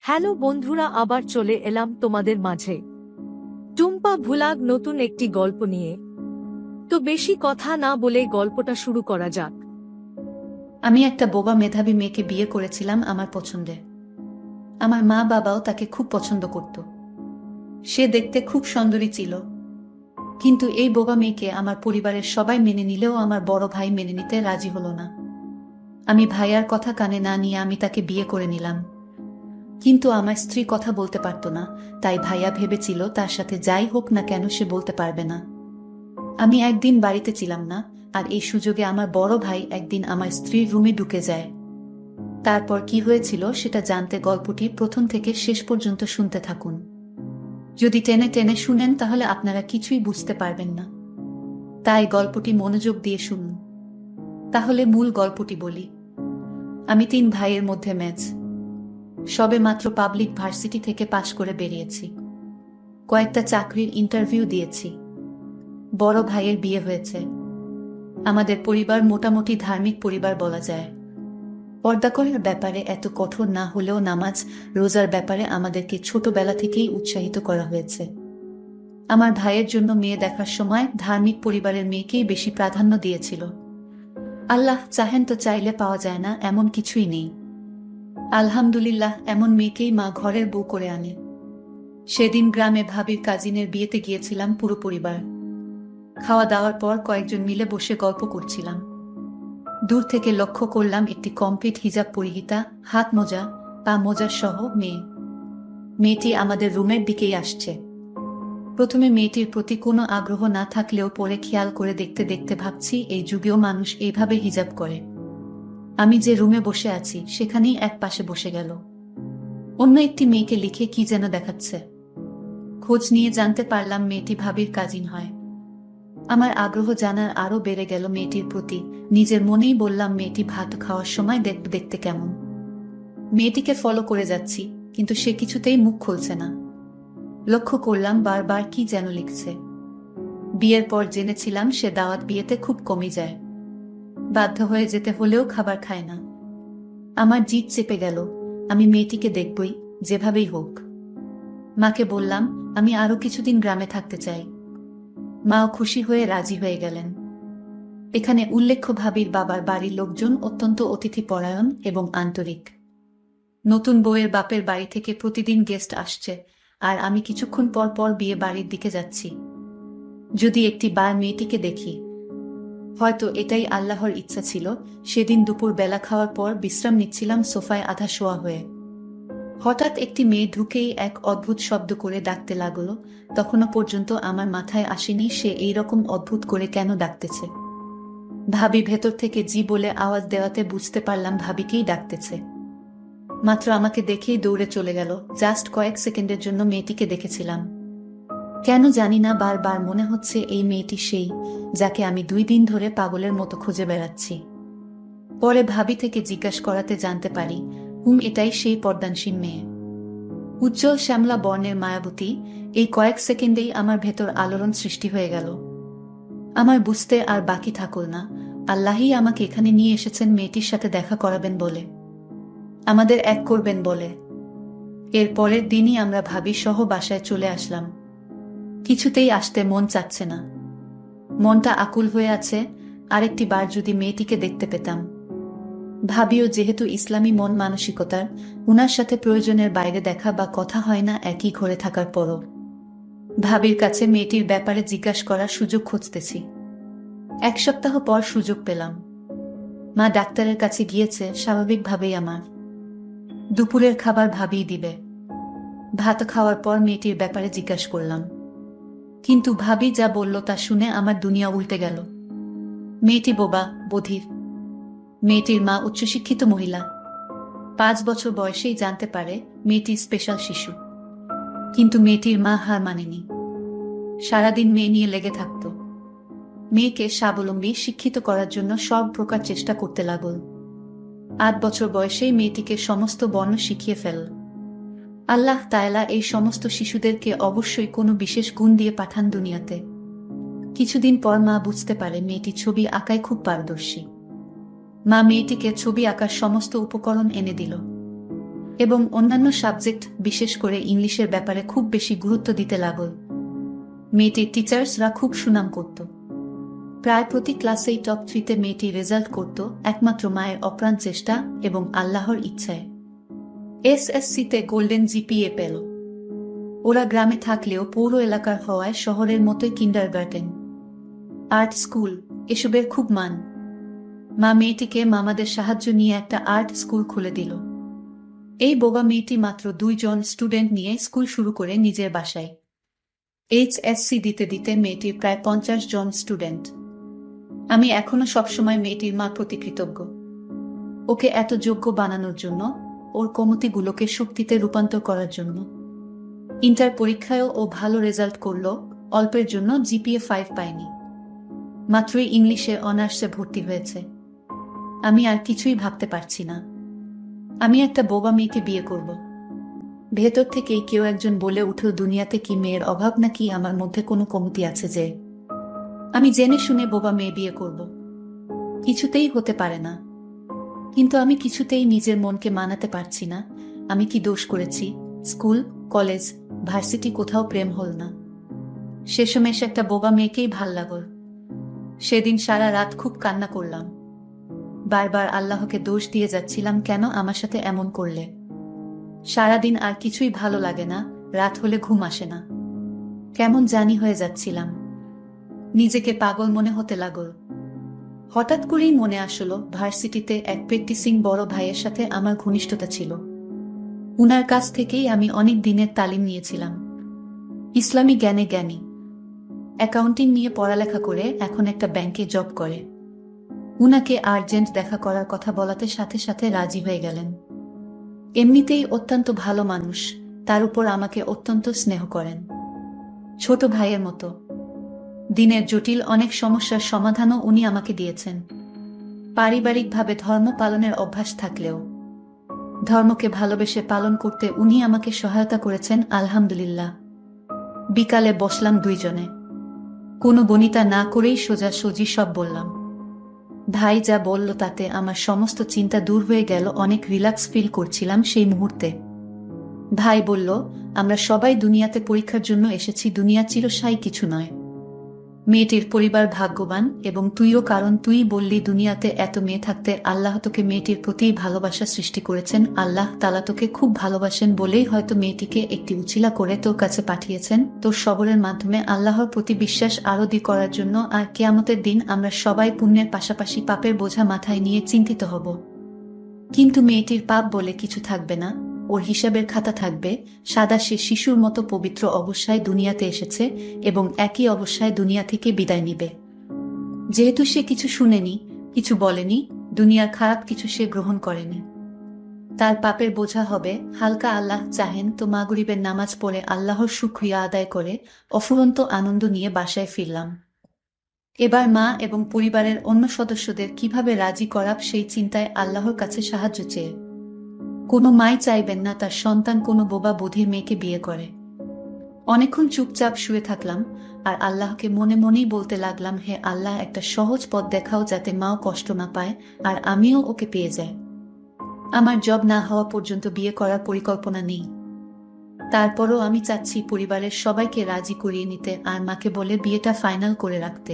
Hello বন্ধুরা, আবার চলে এলাম তোমাদের মাঝে টুম্পা ভুলাগ নতুন একটি গল্প নিয়ে। তো বেশি কথা না বলে গল্পটা শুরু করা যাক। আমি একটা বোবা মেধাবী মেয়েকে বিয়ে করেছিলাম আমার পছন্দে। আমার মা বাবাও তাকে খুব পছন্দ করত। সে দেখতে খুব সুন্দরী ছিল। কিন্তু এই বোবা মেয়েকে আমার পরিবারের সবাই মেনে নিলেও আমার বড় ভাই মেনে নিতে রাজি হলো না। আমি ভাইয়ার কথা কানে না নিয়ে আমি তাকে বিয়ে করে নিলাম। কিন্তু আমার স্ত্রী কথা বলতে পারত না, তাই ভাইয়া ভেবেছিল তার সাথে যাই হোক না কেন সে বলতে পারবে না। আমি একদিন বাড়িতে ছিলাম না, আর এই সুযোগে আমার বড় ভাই একদিন আমার স্ত্রীর রুমে ঢুকে যায়। তারপর কি হয়েছিল সেটা জানতে গল্পটি প্রথম থেকে শেষ পর্যন্ত শুনতে থাকুন। যদি টেনে টেনে শুনেন তাহলে আপনারা কিছুই বুঝতে পারবেন না, তাই গল্পটি মনোযোগ দিয়ে শুনুন। তাহলে মূল গল্পটি বলি। আমি 3 ভাইয়ের মধ্যে মেজ। সবে মাত্র পাবলিক ভার্সিটি থেকে পাশ করে বেরিয়েছি। কয়েকটা চাকরির ইন্টারভিউ দিয়েছি। বড় ভাইয়ের বিয়ে হয়েছে। আমাদের পরিবার মোটামুটি ধার্মিক পরিবার বলা যায়। পর্দা করার ব্যাপারে এত কঠোর না হলেও নামাজ রোজার ব্যাপারে আমাদেরকে ছোটবেলা থেকেই উৎসাহিত করা হয়েছে। আমার ভাইয়ের জন্য মেয়ে দেখার সময় ধার্মিক পরিবারের মেয়েকেই বেশি প্রাধান্য দিয়েছিল। আল্লাহ চাহেন তো চাইলে পাওয়া যায় না এমন কিছুই নেই। আলহামদুলিল্লাহ, এমন মেয়েকেই মা ঘরের বউ করে আনে। সেদিন গ্রামে ভাবির কাজিনের বিয়েতে গিয়েছিলাম পুরো পরিবার। খাওয়া দাওয়ার পর কয়েকজন মিলে বসে গল্প করছিলাম। দূর থেকে লক্ষ্য করলাম একটি কমপ্লিট হিজাব পরিহিতা, হাত মোজা, পা মোজা সহ মেয়ে। মেয়েটি আমাদের রুমের দিকেই আসছে। প্রথমে মেয়েটির প্রতি কোনো আগ্রহ না থাকলেও পরে খেয়াল করে দেখতে দেখতে ভাবছি এই যুগেও মানুষ এইভাবে হিজাব করে। আমি যে রুমে বসে আছি সেখানেই এক পাশে বসে গেল। অন্য একটি মেয়েকে লিখে কি যেন দেখাচ্ছে। খোঁজ নিয়ে জানতে পারলাম মেয়েটি ভাবির কাজিন হয়। আমার আগ্রহ জানার আরো বেড়ে গেল মেয়েটির প্রতি। নিজের মনেই বললাম মেয়েটি ভাত খাওয়ার সময় দেখতে কেমন। মেয়েটিকে ফলো করে যাচ্ছি, কিন্তু সে কিছুতেই মুখ খুলছে না। লক্ষ্য করলাম বারবার কি যেন লিখছে। বিয়ের পর জেনেছিলাম সে দাওয়াত বিয়েতে খুব কমই যায়। বাধ্য হয়ে যেতে হলেও খাবার খায় না। আমার জিদ চেপে গেল। আমি মেয়েটিকে দেখবই, যেভাবেই হোক। মাকে বললাম আমি আরো কিছুদিন গ্রামে থাকতে চাই। মাও খুশি হয়ে রাজি হয়ে গেলেন। এখানে উল্লেখ্য ভাবির বাবার বাড়ির লোকজন অত্যন্ত অতিথিপরায়ণ এবং আন্তরিক। নতুন বউয়ের বাপের বাড়ি থেকে প্রতিদিন গেস্ট আসছে, আর আমি কিছুক্ষণ পর পর বিয়ে বাড়ির দিকে যাচ্ছি। যদি একটি বার মেয়েটিকে দেখি। হয়তো এটাই আল্লাহর ইচ্ছা ছিল। সেদিন দুপুর বেলা খাওয়ার পর বিশ্রাম নিচ্ছিলাম সোফায় আধা শোয়া হয়ে। হঠাৎ একটি মেয়ে ঢুকেই এক অদ্ভুত শব্দ করে ডাকতে লাগলো। তখনও পর্যন্ত আমার মাথায় আসেনি সে এইরকম অদ্ভুত করে কেন ডাকতেছে। ভাবি ভেতর থেকে জি বলে আওয়াজ দেওয়াতে বুঝতে পারলাম ভাবিকেই ডাকতেছে। মাত্র আমাকে দেখেই দৌড়ে চলে গেল। জাস্ট কয়েক সেকেন্ডের জন্য মেয়েটিকে দেখেছিলাম। কেন জানি না বারবার মনে হচ্ছে এই মেয়েটি সেই, যাকে আমি 2 দিন ধরে পাগলের মতো খুঁজে বেড়াচ্ছি। পরে ভাবি থেকে জিজ্ঞাসা করাতে জানতে পারি, এটাই সেই পর্দানসীন মেয়ে। উজ্জ্বল শ্যামলা বর্ণের মায়াবতী। এই কয়েক সেকেন্ডেই আমার ভেতর আলোড়ন সৃষ্টি হয়ে গেল। আমার বুঝতে আর বাকি থাকল না, আল্লাহই আমাকে এখানে নিয়ে এসেছেন মেয়েটির সাথে দেখা করাবেন বলে, আমাদের এক করবেন বলে। এর পরের দিনই আমরা ভাবি সহ বাসায় চলে আসলাম। কিছুতেই আসতে মন চাচ্ছে না। মনটা আকুল হয়ে আছে, আরেকটি বার যদি মেয়েটিকে দেখতে পেতাম। ভাবিও যেহেতু ইসলামী মন মানসিকতার, উনার সাথে প্রয়োজনের বাইরে দেখা বা কথা হয় না একই ঘরে থাকার পরও। ভাবির কাছে মেয়েটির ব্যাপারে জিজ্ঞাসা করার সুযোগ খুঁজতেছি। 1 সপ্তাহ পর সুযোগ পেলাম। মা ডাক্তারের কাছে গিয়েছে, স্বাভাবিকভাবেই আমার দুপুরের খাবার ভাবিই দিবে। ভাত খাওয়ার পর মেয়েটির ব্যাপারে জিজ্ঞাসা করলাম, কিন্তু ভাবি যা বলল তা শুনে আমার দুনিয়া উল্টে গেল। মেয়েটি বোবা, বধির। মেয়েটির মা উচ্চশিক্ষিত মহিলা। 5 বছর বয়সেই জানতে পারে মেয়েটি স্পেশাল শিশু। কিন্তু মেয়েটির মা হার মানেনি। সারাদিন মেয়ে নিয়ে লেগে থাকত। মেয়েকে স্বাবলম্বী শিক্ষিত করার জন্য সব প্রকার চেষ্টা করতে লাগল। 8 বছর বয়সেই মেয়েটিকে সমস্ত বর্ণ শিখিয়ে ফেলল। আল্লাহ তাআলা এই সমস্ত শিশুদেরকে অবশ্যই কোনো বিশেষ গুণ দিয়ে পাঠান দুনিয়াতে। কিছুদিন পর মা বুঝতে পারে মেয়েটি ছবি আঁকায় খুব পারদর্শী। মা মেয়েটিকে ছবি আঁকার সমস্ত উপকরণ এনে দিল। এবং অন্যান্য সাবজেক্ট বিশেষ করে ইংলিশের ব্যাপারে খুব বেশি গুরুত্ব দিতে লাগল। মেয়েটির টিচার্সরা খুব সুনাম করত। প্রায় প্রতি ক্লাসেই টপ 3-তে মেয়েটি রেজাল্ট করত একমাত্র মায়ের অপ্রাণ চেষ্টা এবং আল্লাহর ইচ্ছায়। এসএসসিতে গোল্ডেন জিপিএ পেল। ওরা গ্রামে থাকলেও পৌর এলাকার হওয়ায় শহরের মতোই কিন্ডারগার্টেন, আর্ট স্কুল এসবের খুব মান। মা মেয়েটিকে মামাদের সাহায্য নিয়ে একটা আর্ট স্কুল খুলে দিল। এই বোবা মেয়েটি মাত্র 2 জন স্টুডেন্ট নিয়ে স্কুল শুরু করে নিজের বাসায়। এইচএসসি দিতে দিতে মেয়েটির প্রায় 50 জন স্টুডেন্ট। আমি এখনো সবসময় মেয়েটির মা প্রতি কৃতজ্ঞ। ওকে এত যোগ্য বানানোর জন্য, ওর কমতিগুলোকে শক্তিতে রূপান্তর করার জন্য। ইন্টার পরীক্ষায়ও ও ভালো রেজাল্ট করল, অল্পের জন্য জিপিএ 5 পায়নি। মাত্রই ইংলিশে অনার্সে ভর্তি হয়েছে। আমি আর কিছুই ভাবতে পারছি না। আমি একটা বোবা মেয়েকে বিয়ে করব। ভেতর থেকেই কেউ একজন বলে উঠল, দুনিয়াতে কি মেয়ের অভাব নাকি আমার মধ্যে কোনো কমতি আছে যে আমি জেনে শুনে বোবা মেয়ে বিয়ে করব? কিছুতেই হতে পারে না। কিন্তু আমি কিছুতেই নিজের মনকে মানাতে পারছি না। আমি কি দোষ করেছি? স্কুল, কলেজ, ভার্সিটি কোথাও প্রেম হল না। শেষমেশ একটা বোবা মেয়েকেই ভাল লাগল। সেদিন সারা রাত খুব কান্না করলাম। বারবার আল্লাহকে দোষ দিয়ে যাচ্ছিলাম, কেন আমার সাথে এমন করলে? সারাদিন আর কিছুই ভালো লাগে না, রাত হলে ঘুম আসে না। কেমন জানি হয়ে যাচ্ছিলাম। নিজেকে পাগল মনে হতে লাগল। হঠাৎ করেই মনে আসলো, ভার্সিটিতে এক প্র্যাকটিসিং বড় ভাইয়ের সাথে আমার ঘনিষ্ঠতা ছিল। উনার কাছ থেকেই আমি অনেক দিনের তালিম নিয়েছিলাম। ইসলামী জ্ঞানে জ্ঞানী, অ্যাকাউন্টিং নিয়ে পড়ালেখা করে এখন একটা ব্যাংকে জব করে। উনাকে আর্জেন্ট দেখা করার কথা বলাতে সাথে সাথে রাজি হয়ে গেলেন। এমনিতেই অত্যন্ত ভালো মানুষ, তার উপর আমাকে অত্যন্ত স্নেহ করেন, ছোট ভাইয়ের মতো। দিনের জটিল অনেক সমস্যার সমাধানও উনি আমাকে দিয়েছেন। পারিবারিকভাবে ধর্ম পালনের অভ্যাস থাকলেও ধর্মকে ভালোবেসে পালন করতে উনি আমাকে সহায়তা করেছেন, আলহামদুলিল্লাহ। বিকালে বসলাম দুইজনে, কোনো বনিতা না করেই সোজাসুজি সব বললাম। ভাই যা বলল তাতে আমার সমস্ত চিন্তা দূর হয়ে গেল, অনেক রিল্যাক্স ফিল করছিলাম সেই মুহূর্তে। ভাই বলল, আমরা সবাই দুনিয়াতে পরীক্ষার জন্য এসেছি, দুনিয়া চিরস্থায়ী কিছু নয়। মেয়েটির পরিবার ভাগ্যবান এবং তুইও, কারণ তুই বললি দুনিয়াতে এত মেয়ে থাকতে আল্লাহ তোকে মেয়েটির প্রতি ভালোবাসা সৃষ্টি করেছেন। আল্লাহ তাআলা তোকে খুব ভালোবাসেন বলেই হয়তো মেয়েটিকে একটি উছিলা করে তোর কাছে পাঠিয়েছেন, তোর সবরের মাধ্যমে আল্লাহর প্রতি বিশ্বাস আরো দৃঢ় করার জন্য। আর কিয়ামতের দিন আমরা সবাই পুণ্যের পাশাপাশি পাপের বোঝা মাথায় নিয়ে চিন্তিত হব। কিন্তু মেয়েটির পাপ বলে কিছু থাকবে না, ওর হিসাবের খাতা থাকবে সাদা। সে শিশুর মতো পবিত্র অবস্থায় দুনিয়াতে এসেছে এবং একই অবস্থায় দুনিয়া থেকে বিদায় নিবে। যেহেতু সে কিছু শুনেনি, কিছু বলেনি, দুনিয়ার খারাপ কিছু সে গ্রহণ করেনি, তার পাপের বোঝা হবে হালকা। আল্লাহ চাহেন তো মাগরিবের নামাজ পড়ে আল্লাহর শুকরিয়া আদায় করে অফুরন্ত আনন্দ নিয়ে বাসায় ফিরলাম। এবার মা এবং পরিবারের অন্য সদস্যদের কিভাবে রাজি করাব সেই চিন্তায় আল্লাহর কাছে সাহায্য চেয়ে। কোনো মাই চাইবেন না তার সন্তান কোনো বোবা বধির মেয়েকে বিয়ে করে। অনেকক্ষণ চুপচাপ শুয়ে থাকলাম আর আল্লাহকে মনে মনেই বলতে লাগলাম, হে আল্লাহ, একটা সহজ পথ দেখাও যাতে মাও কষ্ট না পায় আর আমিও ওকে পেয়ে যাই। আমার জব না হওয়া পর্যন্ত বিয়ে করার পরিকল্পনা নেই। তারপরও আমি চাচ্ছি পরিবারের সবাইকে রাজি করিয়ে নিতে আর মাকে বলে বিয়েটা ফাইনাল করে রাখতে।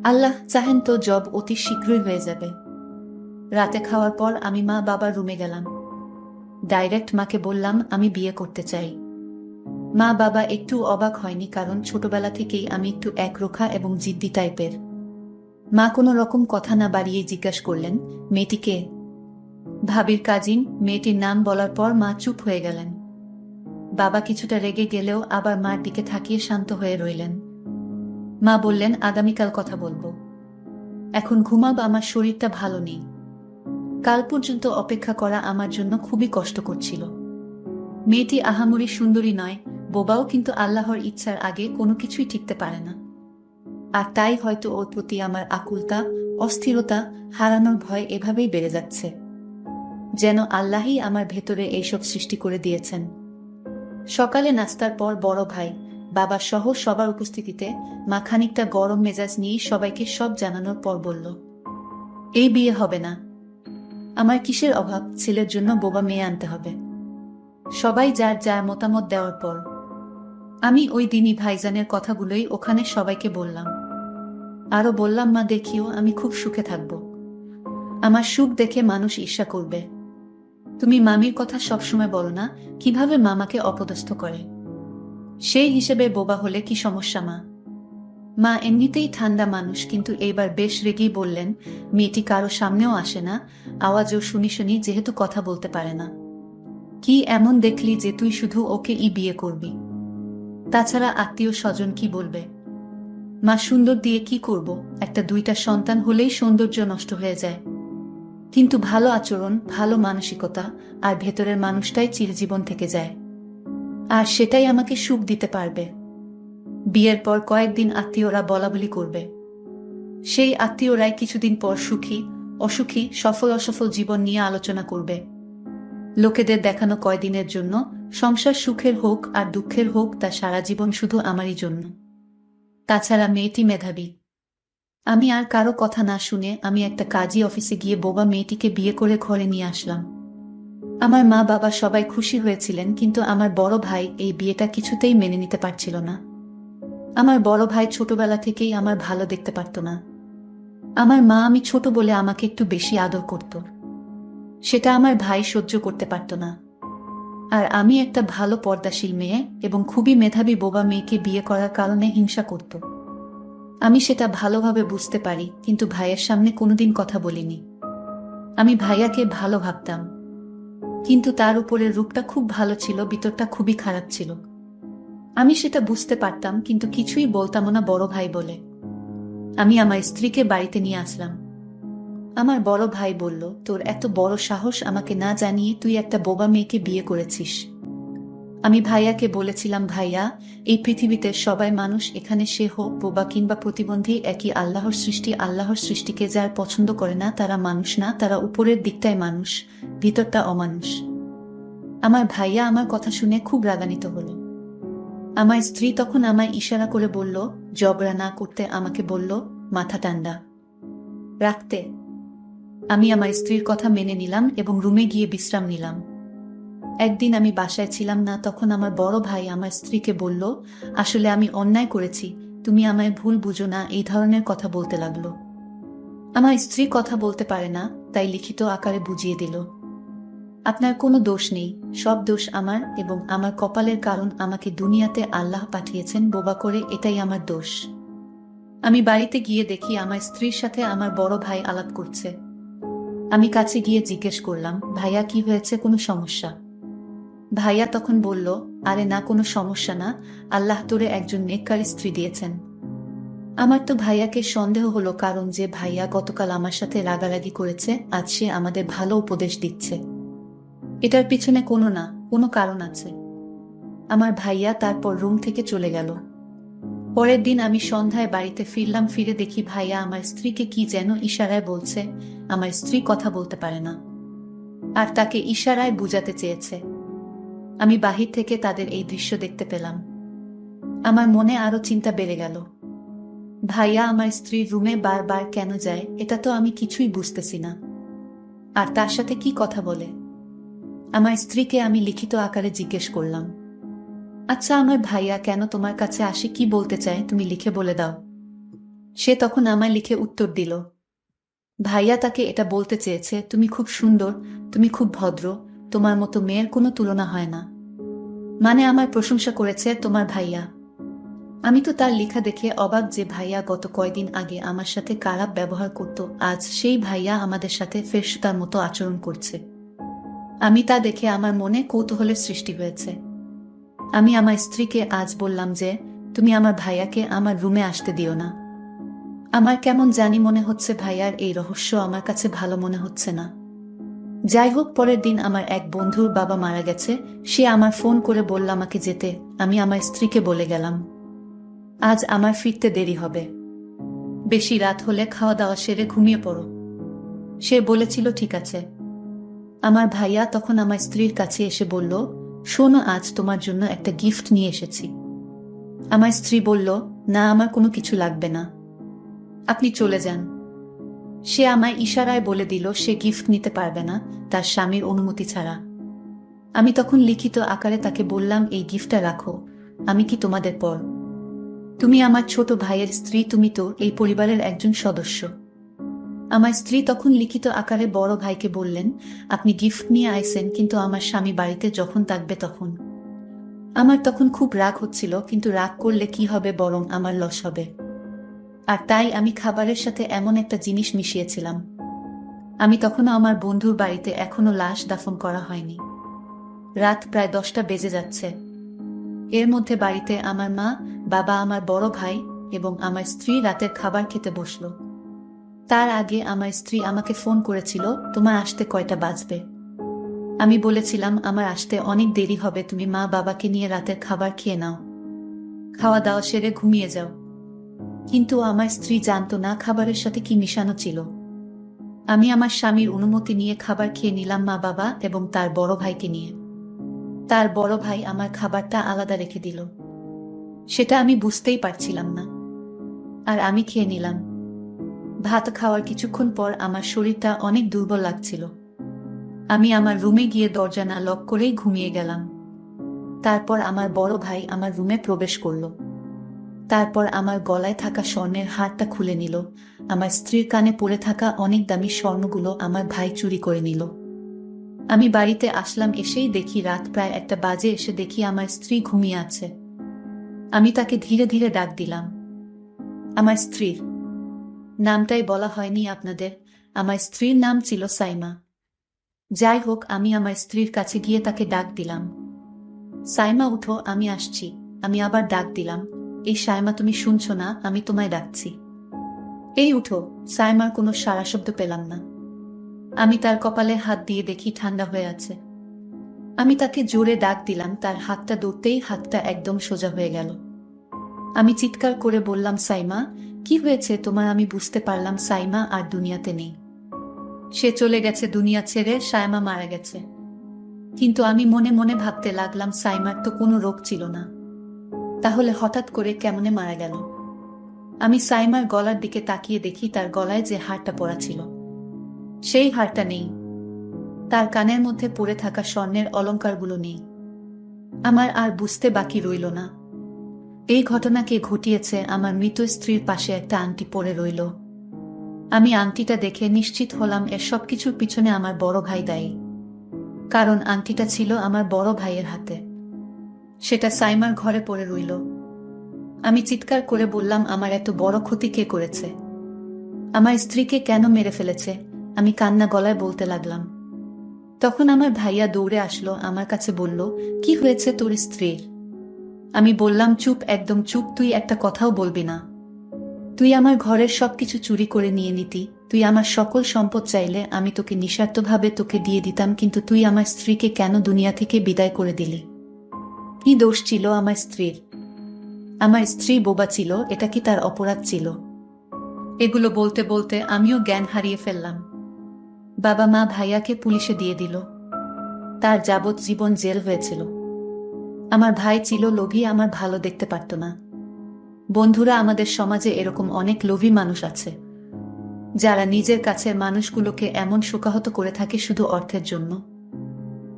আল্লাহ চাহেন তো জব অতি শীঘ্রই হয়ে যাবে। রাতে খাওয়ার পর আমি মা বাবার রুমে গেলাম। ডাইরেক্ট মাকে বললাম আমি বিয়ে করতে চাই। মা বাবা একটু অবাক হয়নি, কারণ ছোটবেলা থেকেই আমি একটু একরোখা এবং জিদ্দি টাইপের। মা কোনো রকম কথা না বাড়িয়ে জিজ্ঞাসা করলেন, মেয়েটিকে? ভাবির কাজিন। মেয়েটির নাম বলার পর মা চুপ হয়ে গেলেন। বাবা কিছুটা রেগে গেলেও আবার মার দিকে তাকিয়ে শান্ত হয়ে রইলেন। মা বললেন, আগামীকাল কথা বলবো, এখন ঘুমাব, আমার শরীরটা ভালো নেই। কাল পর্যন্ত অপেক্ষা করা আমার জন্য খুবই কষ্ট করছিল। মেয়েটি আহামরি সুন্দরী নয়, বোবাও, কিন্তু আল্লাহর ইচ্ছার আগে কোনো কিছুই টিকতে পারে না। আর তাই হয়তো ওর প্রতি আমার আকুলতা, অস্থিরতা, হারানোর ভয় এভাবেই বেড়ে যাচ্ছে, যেন আল্লাহই আমার ভেতরে এইসব সৃষ্টি করে দিয়েছেন। সকালে নাস্তার পর বড় ভাই, বাবা সহ সবার উপস্থিতিতে মা খানিকটা গরম মেজাজ নিয়ে সবাইকে সব জানানোর পর বলল, এই বিয়ে হবে না। আমার কিসের অভাব ছেলের জন্য বোবা মেয়ে আনতে হবে? সবাই যার যার মতামত দেওয়ার পর আমি ওই দিনই ভাইজানের কথাগুলোই ওখানে সবাইকে বললাম। আরো বললাম, মা দেখিও আমি খুব সুখে থাকব। আমার সুখ দেখে মানুষ ঈর্ষা করবে। তুমি মামির কথা সবসময় বলো না, কিভাবে মামাকে অপদস্থ করে। সেই হিসেবে বোবা হলে কি সমস্যা মা? মা এমনিতেই ঠান্ডা মানুষ, কিন্তু এইবার বেশ রেগেই বললেন, মেয়েটি কারো সামনেও আসে না, আওয়াজও শুনি শুনি, যেহেতু কথা বলতে পারে না। কি এমন দেখলি যে তুই শুধু ওকে বিয়ে করবি? তাছাড়া আত্মীয় স্বজন কি বলবে? মা সুন্দর দিয়ে কি করব? একটা দুইটা সন্তান হলেই সৌন্দর্য নষ্ট হয়ে যায়। কিন্তু ভালো আচরণ, ভালো মানসিকতা আর ভেতরের মানুষটাই চিরজীবন থেকে যায়, আর সেটাই আমাকে সুখ দিতে পারবে। বিয়ের পর কয়েকদিন আত্মীয়রা বলাবলি করবে, সেই আত্মীয়রাই কিছুদিন পর সুখী অসুখী, সফল অসফল জীবন নিয়ে আলোচনা করবে। লোকেদের দেখানো কয়দিনের জন্য, সংসার সুখের হোক আর দুঃখের হোক, তা সারা জীবন শুধু আমারই জন্য। তাছাড়া মেয়েটি মেধাবী। আমি আর কারো কথা না শুনে আমি একটা কাজী অফিসে গিয়ে বোবা মেয়েটিকে বিয়ে করে ঘরে নিয়ে আসলাম। আমার মা বাবা সবাই খুশি হয়েছিলেন, কিন্তু আমার বড় ভাই এই বিয়েটা কিছুতেই মেনে নিতে পারছিল না। আমার বড় ভাই ছোটবেলা থেকেই আমার ভালো দেখতে পারত না। আমার মা আমি ছোট বলে আমাকে একটু বেশি আদর করত, সেটা আমার ভাই সহ্য করতে পারত না। আর আমি একটা ভালো পর্দাশীল মেয়ে এবং খুবই মেধাবী বোবা মেয়েকে বিয়ে করার কারণে হিংসা করত। আমি সেটা ভালোভাবে বুঝতে পারি, কিন্তু ভাইয়ের সামনে কোনোদিন কথা বলিনি। আমি ভাইয়াকে ভালো ভাবতাম, কিন্তু তার উপরের রূপটা খুব ভালো ছিল, ভিতরটা খুবই খারাপ ছিল। আমি সেটা বুঝতে পারতাম, কিন্তু কিছুই বলতাম না বড় ভাই বলে। আমি আমার স্ত্রীকে বাড়িতে নিয়ে আসলাম। আমার বড় ভাই বলল, তোর এত বড় সাহস, আমাকে না জানিয়ে তুই একটা বোবা মেয়েকে বিয়ে করেছিস। আমি ভাইয়াকে বলেছিলাম, ভাইয়া, এই পৃথিবীতে সবাই মানুষ, এখানে সে হোক বোবা কিংবা প্রতিবন্ধী, একই আল্লাহর সৃষ্টি। আল্লাহর সৃষ্টিকে যারা পছন্দ করে না তারা মানুষ না, তারা উপরের দিকটাই মানুষ, ভিতরটা অমানুষ। আমার ভাইয়া আমার কথা শুনে খুব রাগান্বিত হলো। আমার স্ত্রী তখন আমায় ইশারা করে বলল, ঝগড়া না করতে, আমাকে বলল মাথা ঠান্ডা রাখতে। আমি আমার স্ত্রীর কথা মেনে নিলাম এবং রুমে গিয়ে বিশ্রাম নিলাম। একদিন আমি বাসায় ছিলাম না, তখন আমার বড় ভাই আমার স্ত্রীকে বলল, আসলে আমি অন্যায় করেছি, তুমি আমায় ভুল বুঝো না, এই ধরনের কথা বলতে লাগলো। আমার স্ত্রী কথা বলতে পারে না, তাই লিখিত আকারে বুঝিয়ে দিল, আপনার কোনো দোষ নেই, সব দোষ আমার এবং আমার কপালের, কারণ আমাকে দুনিয়াতে আল্লাহ পাঠিয়েছেন বোবা করে, এটাই আমার দোষ। আমি বাড়িতে গিয়ে দেখি আমার স্ত্রীর সাথে আমার বড় ভাই আলাপ করছে। আমি কাছে গিয়ে জিজ্ঞেস করলাম, ভাইয়া কি হয়েছে, কোনো সমস্যা? ভাইয়া তখন বলল, আরে না, কোনো সমস্যা না, আল্লাহ তোরে একজন নেককার স্ত্রী দিয়েছেন। আমার তো ভাইয়াকে সন্দেহ হলো, কারণ যে ভাইয়া গতকাল আমার সাথে রাগারাগি করেছে, আজ সে আমাদের ভালো উপদেশ দিচ্ছে। এটার পিছনে কোনো কারণ আছে। আমার ভাইয়া তারপর রুম থেকে চলে গেল। পরের দিন আমি সন্ধ্যায় বাড়িতে ফিরলাম, ফিরে দেখি ভাইয়া আমার স্ত্রীকে কি যেন ইশারায় বলছে। আমার স্ত্রী কথা বলতে পারে না, আর তাকে ইশারায় বুঝাতে চেয়েছে। আমি বাহির থেকে তাদের এই দৃশ্য দেখতে পেলাম। আমার মনে আরো চিন্তা বেড়ে গেল। ভাইয়া আমার স্ত্রীর রুমে বারবার কেন যায়, এটা তো আমি কিছুই বুঝতেছি না। আর তার সাথে কি কথা বলে? আমার স্ত্রীকে আমি লিখিত আকারে জিজ্ঞেস করলাম, আচ্ছা, আমার ভাইয়া কেন তোমার কাছে আসে, কি বলতে চায়, তুমি লিখে বলে দাও। সে তখন আমায় লিখে উত্তর দিল, ভাইয়া তাকে এটা বলতে চেয়েছে, তুমি খুব সুন্দর, তুমি খুব ভদ্র, তোমার মতো মেয়ের কোনো তুলনা হয় না। মানে আমার প্রশংসা করেছে তোমার ভাইয়া। আমি তো তার লেখা দেখে অবাক, যে ভাইয়া গত কয়দিন আগে আমার সাথে খারাপ ব্যবহার করত, আজ সেই ভাইয়া আমাদের সাথে ফেরেশতার মতো আচরণ করছে। আমি তা দেখে আমার মনে কৌতূহলের সৃষ্টি হয়েছে। আমি আমার স্ত্রীকে আজ বললাম যে, তুমি আমার ভাইয়াকে আমার রুমে আসতে দিও না। আমার কেমন জানি মনে হচ্ছে ভাইয়ার এই রহস্য আমার কাছে ভালো মনে হচ্ছে না। যাই হোক, পরের দিন আমার এক বন্ধুর বাবা মারা গেছে, সে আমার ফোন করে বলল আমাকে যেতে। আমি আমার স্ত্রীকে বলে গেলাম, আজ আমার ফিরতে দেরি হবে, বেশি রাত হলে খাওয়া দাওয়া সেরে ঘুমিয়ে পড়ো। সে বলেছিল ঠিক আছে। আমার ভাইয়া তখন আমার স্ত্রীর কাছে এসে বলল, শোনো, আজ তোমার জন্য একটা গিফট নিয়ে এসেছি। আমার স্ত্রী বলল, না, আমার কোনো কিছু লাগবে না, আপনি চলে যান। সে আমায় ইশারায় বলে দিল সে গিফট নিতে পারবে না তার স্বামীর অনুমতি ছাড়া। আমি তখন লিখিত আকারে তাকে বললাম, এই গিফটটা রাখো, আমি কি তোমাদের পর? তুমি আমার ছোট ভাইয়ের স্ত্রী, তুমি তো এই পরিবারের একজন সদস্য। আমার স্ত্রী তখন লিখিত আকারে বড় ভাইকে বললেন, আপনি গিফট নিয়ে আইছেন, কিন্তু আমার স্বামী বাড়িতে যখন থাকবে তখন। আমার তখন খুব রাগ হচ্ছিল, কিন্তু রাগ করলে কি হবে, বরং আমার লস হবে। আর তাই আমি খাবারের সাথে এমন একটা জিনিস মিশিয়েছিলাম। আমি তখনও আমার বন্ধুর বাড়িতে, এখনো লাশ দাফন করা হয়নি। রাত প্রায় 10টা বেজে যাচ্ছে। এর মধ্যে বাড়িতে আমার মা, বাবা, আমার বড় ভাই এবং আমার স্ত্রী রাতের খাবার খেতে বসলো। তার আগে আমার স্ত্রী আমাকে ফোন করেছিল, তোমার আসতে কয়টা বাজবে? আমি বলেছিলাম, আমার আসতে অনেক দেরি হবে, তুমি মা বাবাকে নিয়ে রাতের খাবার খেয়ে নাও, খাওয়া দাওয়া সেরে ঘুমিয়ে যাও। কিন্তু আমার স্ত্রী জানতো না খাবারের সাথে কি মিশানো ছিল। আমি আমার স্বামীর অনুমতি নিয়ে খাবার খেয়ে নিলাম মা বাবা এবং তার বড় ভাইকে নিয়ে। তার বড় ভাই আমার খাবারটা আলাদা রেখে দিল। সেটা আমি বুঝতেই পারছিলাম না, আর আমি খেয়ে নিলাম। ভাত খাওয়ার কিছুক্ষণ পর আমার শরীরটা অনেক দুর্বল লাগছিল। আমি আমার রুমে গিয়ে দরজা না লক করেই ঘুমিয়ে গেলাম। তারপর আমার বড় ভাই আমার রুমে প্রবেশ করল। তারপর আমার গলায় থাকা স্বর্ণের হারটা খুলে নিল। আমার স্ত্রীর কানে পড়ে থাকা অনেক দামি স্বর্ণগুলো আমার ভাই চুরি করে নিল। আমি বাড়িতে আসলাম, এসেই দেখি রাত প্রায় 1টা বাজে। এসে দেখি আমার স্ত্রী ঘুমিয়ে আছে। আমি তাকে ধীরে ধীরে ডাক দিলাম। আমার স্ত্রীর নামটাই বলা হয়নি আপনাদের। আমার স্ত্রীর নাম ছিল সাইমা। যাই হোক, আমি আমার স্ত্রীর কাছে গিয়ে তাকে ডাক দিলাম, সাইমা উঠো, আমি আসছি। আমি আবার ডাক দিলাম, এই সাইমা তুমি শুনছো না, আমি তোমায় ডাকছি, এই উঠো। সাইমার কোনো সাড়া শব্দ পেলাম না। আমি তার কপালে হাত দিয়ে দেখি ঠান্ডা হয়ে আছে। আমি তাকে জোরে ডাক দিলাম, তার হাতটা ধরতেই হাতটা একদম সোজা হয়ে গেল। আমি চিৎকার করে বললাম, সাইমা কি হয়েছে তোমার? আমি বুঝতে পারলাম সাইমা আর দুনিয়াতে নেই। সে চলে গেছে দুনিয়া ছেড়ে, সাইমা মারা গেছে। কিন্তু আমি মনে মনে ভাবতে লাগলাম, সাইমার তো কোনো রোগ ছিল না, তাহলে হঠাৎ করে কেমনে মারা গেল? আমি সাইমার গলার দিকে তাকিয়ে দেখি তার গলায় যে হারটা পরা ছিল সেই হারটা নেই। তার কানের মধ্যে পড়ে থাকা স্বর্ণের অলংকারগুলো নেই। আমার আর বুঝতে বাকি রইল না, এই ঘটনাকে ঘটিয়েছে আমার মৃত স্ত্রীর পাশে একটা আংটি পড়ে রইল। আমি আংটিটা দেখে নিশ্চিত হলাম এর সবকিছুর পিছনে আমার বড় ভাই দায়ী, কারণ আংটিটা ছিল আমার বড় ভাইয়ের হাতে। সেটা সাইমার ঘরে পড়ে রইল। আমি চিৎকার করে বললাম, আমার এত বড় ক্ষতি কে করেছে? আমার স্ত্রীকে কেন মেরে ফেলেছে? আমি কান্না গলায় বলতে লাগলাম। তখন আমার ভাইয়া দৌড়ে আসলো, আমার কাছে বলল, কি হয়েছে তোর স্ত্রীর? আমি বললাম, চুপ, একদম চুপ, তুই একটা কথাও বলবি না। তুই আমার ঘরের সবকিছু চুরি করে নিয়ে নিতি, তুই আমার সকল সম্পদ চাইলে আমি তোকে নিঃস্বার্থভাবে তোকে দিয়ে দিতাম, কিন্তু তুই আমার স্ত্রীকে কেন দুনিয়া থেকে বিদায় করে দিলি? কি দোষ ছিল আমার স্ত্রীর? আমার স্ত্রী বোবা ছিল, এটা কি তার অপরাধ ছিল? এগুলো বলতে বলতে আমিও জ্ঞান হারিয়ে ফেললাম। বাবা মা ভাইয়াকে পুলিশে দিয়ে দিল, তার যাবজ্জীবন জেল হয়েছিল। আমার ভাই ছিল লোভী, আমার ভালো দেখতে পারত না। বন্ধুরা, আমাদের সমাজে এরকম অনেক লোভী মানুষ আছে, যারা নিজের কাছের মানুষগুলোকে এমন শোকাহত করে থাকে শুধু অর্থের জন্য।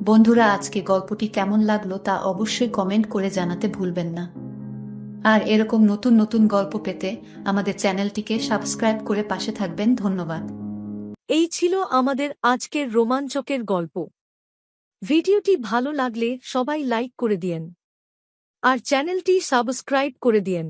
বন্ধুরা, আজকে গল্পটি কেমন লাগলো তা অবশ্যই কমেন্ট করে জানাতে ভুলবেন না। আর এরকম নতুন নতুন গল্প পেতে আমাদের চ্যানেলটিকে সাবস্ক্রাইব করে পাশে থাকবেন। ধন্যবাদ। এই ছিল আমাদের আজকের রোমাঞ্চকের গল্প। ভিডিওটি ভালো লাগলে সবাই লাইক করে দিয়েন আর চ্যানেলটি সাবস্ক্রাইব করে দিয়েন।